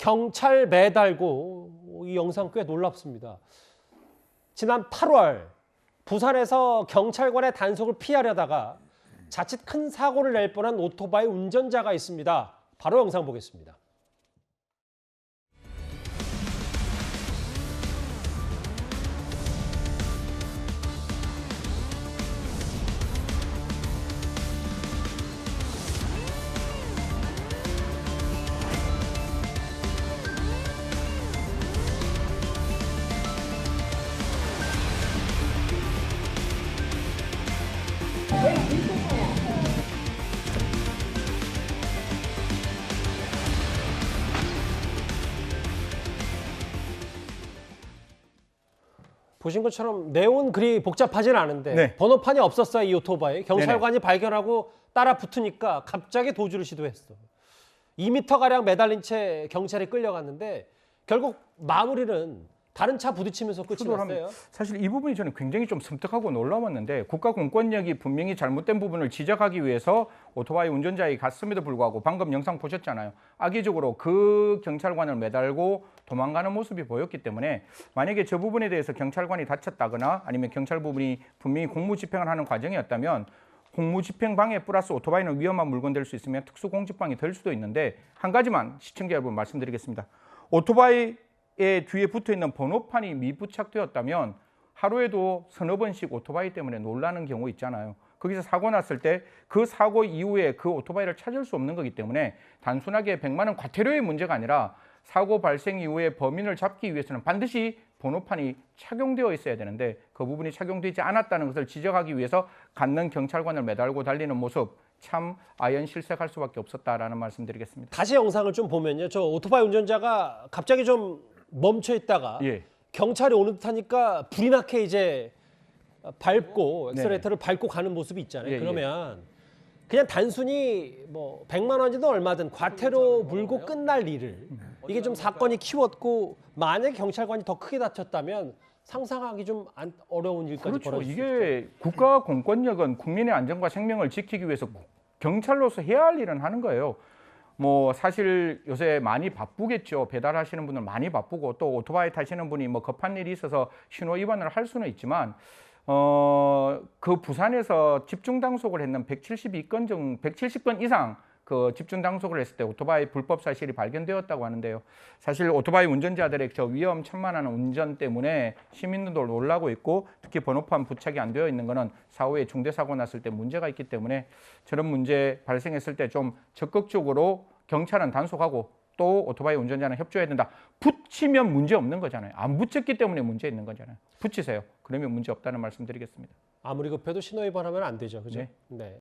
경찰 매달고 이 영상 꽤 놀랍습니다. 지난 8월 부산에서 경찰관의 단속을 피하려다가 자칫 큰 사고를 낼 뻔한 오토바이 운전자가 있습니다. 바로 영상 보겠습니다. 보신 것처럼 내용은 그리 복잡하진 않은데 네. 번호판이 없었어요. 이 오토바이. 경찰관이 발견하고 따라 붙으니까 갑자기 도주를 시도했어. 2m가량 매달린 채 경찰이 끌려갔는데 결국 마무리는 다른 차 부딪히면서 끝이 났어요. 사실 이 부분이 저는 굉장히 좀 섬뜩하고 놀라웠는데 국가 공권력이 분명히 잘못된 부분을 지적하기 위해서 오토바이 운전자에게 갔음에도 불구하고 방금 영상 보셨잖아요. 악의적으로 그 경찰관을 매달고 도망가는 모습이 보였기 때문에 만약에 저 부분에 대해서 경찰관이 다쳤다거나 아니면 경찰 부분이 분명히 공무집행을 하는 과정이었다면 공무집행 방해 플러스 오토바이는 위험한 물건 될 수 있으면 특수공직방이 될 수도 있는데 한 가지만 시청자 여러분 말씀드리겠습니다. 오토바이의 뒤에 붙어있는 번호판이 미부착되었다면 하루에도 서너 번씩 오토바이 때문에 놀라는 경우 있잖아요. 거기서 사고 났을 때 그 사고 이후에 그 오토바이를 찾을 수 없는 거기 때문에 단순하게 100만 원 과태료의 문제가 아니라 사고 발생 이후에 범인을 잡기 위해서는 반드시 번호판이 착용되어 있어야 되는데 그 부분이 착용되지 않았다는 것을 지적하기 위해서 갖는 경찰관을 매달고 달리는 모습 참 아연실색할 수밖에 없었다라는 말씀드리겠습니다. 다시 영상을 좀 보면요. 저 오토바이 운전자가 갑자기 좀 멈춰 있다가 경찰이 오는 듯하니까 불이 나게 이제 밟고 엑셀레이터를 밟고 가는 모습이 있잖아요. 그러면 그냥 단순히 뭐 100만 원이든 얼마든 과태료 물고 끝날 일을 이게 좀 사건이 키웠고 만약에 경찰관이 더 크게 다쳤다면 상상하기 좀 어려운 일까지 벌어질 수 있죠. 이게 국가 공권력은 국민의 안전과 생명을 지키기 위해서 경찰로서 해야 할 일은 하는 거예요. 뭐 사실 요새 많이 바쁘겠죠. 배달하시는 분들 많이 바쁘고 또 오토바이 타시는 분이 뭐 급한 일이 있어서 신호 위반을 할 수는 있지만 그 부산에서 집중 단속을 했는 170건 이상 그 집중 단속을 했을 때 오토바이 불법 사실이 발견되었다고 하는데요. 사실 오토바이 운전자들의 저 위험천만한 운전 때문에 시민들도 놀라고 있고 특히 번호판 부착이 안 되어 있는 것은 사후에 중대사고 났을 때 문제가 있기 때문에 저런 문제 발생했을 때 좀 적극적으로 경찰은 단속하고 또 오토바이 운전자는 협조해야 된다. 붙이면 문제 없는 거잖아요. 안 붙였기 때문에 문제 있는 거잖아요. 붙이세요. 그러면 문제 없다는 말씀 드리겠습니다. 아무리 급해도 신호 위반하면 안 되죠. 그죠? 네. 네.